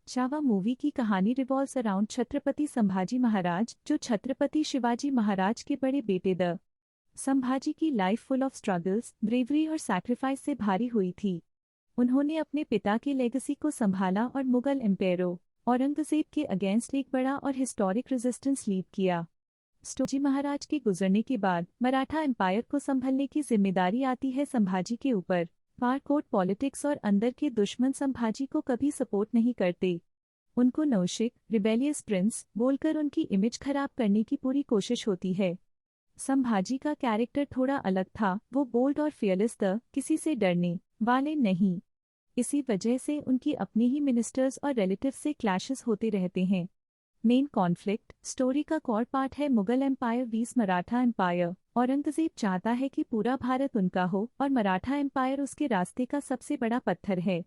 Chhaava movie की कहानी revolves around Chhatrapati Sambhaji Maharaj, जो छत्रपति शिवाजी महाराज के बड़े बेटे द संभाजी की life full of struggles, bravery और सैक्रिफाइस से भारी हुई थी। उन्होंने अपने पिता के लेगेसी को संभाला और मुगल एम्पायरों औरंगजेब के अगेंस्ट एक बड़ा और हिस्टोरिक रेजिस्टेंस लीड किया। शिवाजी महाराज के गुजरने के बाद मराठा एम्पायर को संभलने की जिम्मेदारी आती है संभाजी के ऊपर। कोर्ट पॉलिटिक्स और अंदर के दुश्मन संभाजी को कभी सपोर्ट नहीं करते। उनको नौशिक, रिबेलियस प्रिंस बोलकर उनकी इमेज खराब करने की पूरी कोशिश होती है। संभाजी का कैरेक्टर थोड़ा अलग था, वो बोल्ड और फियरलेस था, किसी से डरने वाले नहीं। इसी वजह से उनकी अपने ही मिनिस्टर्स और रिलेटिव्स से क्लैशेस होते रहते हैं। मेन कॉन्फ्लिक्ट स्टोरी का कोर पार्ट है मुगल एम्पायर वीस मराठा एम्पायर। औरंगजेब चाहता है कि पूरा भारत उनका हो और मराठा एम्पायर उसके रास्ते का सबसे बड़ा पत्थर है।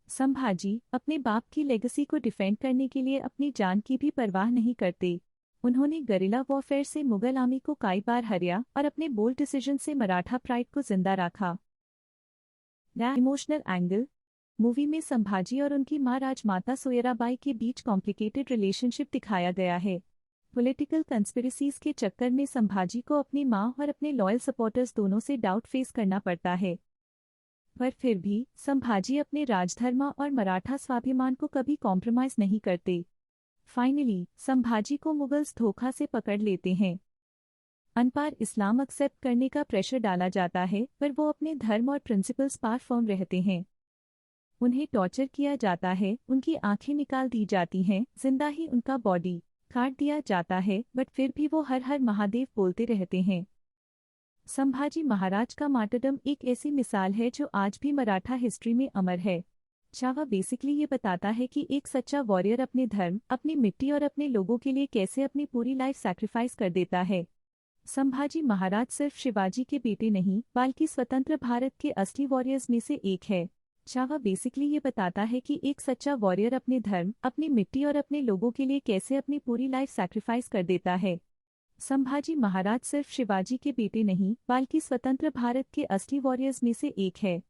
संभाजी अपने बाप की लेगेसी को डिफेंड करने के लिए अपनी जान की भी परवाह नहीं करते। उन्होंने गरिला वॉरफेयर से मुगल आर्मी को कई बार हराया और अपने बोल्ड डिसीजन से मराठा प्राइड को जिंदा रखा। इमोशनल एंगल मूवी में संभाजी और उनकी मां राजमाता सोयराबाई के बीच कॉम्प्लिकेटेड रिलेशनशिप दिखाया गया है। पॉलिटिकल कंस्पिरेसीज के चक्कर में संभाजी को अपनी मां और अपने लॉयल सपोर्टर्स दोनों से डाउट फेस करना पड़ता है, पर फिर भी संभाजी अपने राजधर्म और मराठा स्वाभिमान को कभी कॉम्प्रोमाइज नहीं करते। फाइनली संभाजी को मुगल्स धोखा से पकड़ लेते हैं। अनपार इस्लाम एक्सेप्ट करने का प्रेशर डाला जाता है, पर वो अपने धर्म और प्रिंसिपल्स पर फर्म रहते हैं। उन्हें टॉर्चर किया जाता है, उनकी आंखें निकाल दी जाती हैं, जिंदा ही उनका बॉडी काट दिया जाता है, बट फिर भी वो हर हर महादेव बोलते रहते हैं। संभाजी महाराज का मार्टरडम एक ऐसी मिसाल है जो आज भी मराठा हिस्ट्री में अमर है। छावा बेसिकली ये बताता है कि एक सच्चा वॉरियर अपने धर्म, अपनी मिट्टी और अपने लोगों के लिए कैसे अपनी पूरी लाइफ सैक्रिफाइस कर देता है। संभाजी महाराज सिर्फ शिवाजी के बेटे नहीं, बल्कि स्वतंत्र भारत के असली वॉरियर्स में से एक है। छावा बेसिकली ये बताता है कि एक सच्चा वॉरियर अपने धर्म, अपनी मिट्टी और अपने लोगों के लिए कैसे अपनी पूरी लाइफ सैक्रिफाइस कर देता है। संभाजी महाराज सिर्फ शिवाजी के बेटे नहीं, बल्कि स्वतंत्र भारत के असली वॉरियर्स में से एक है।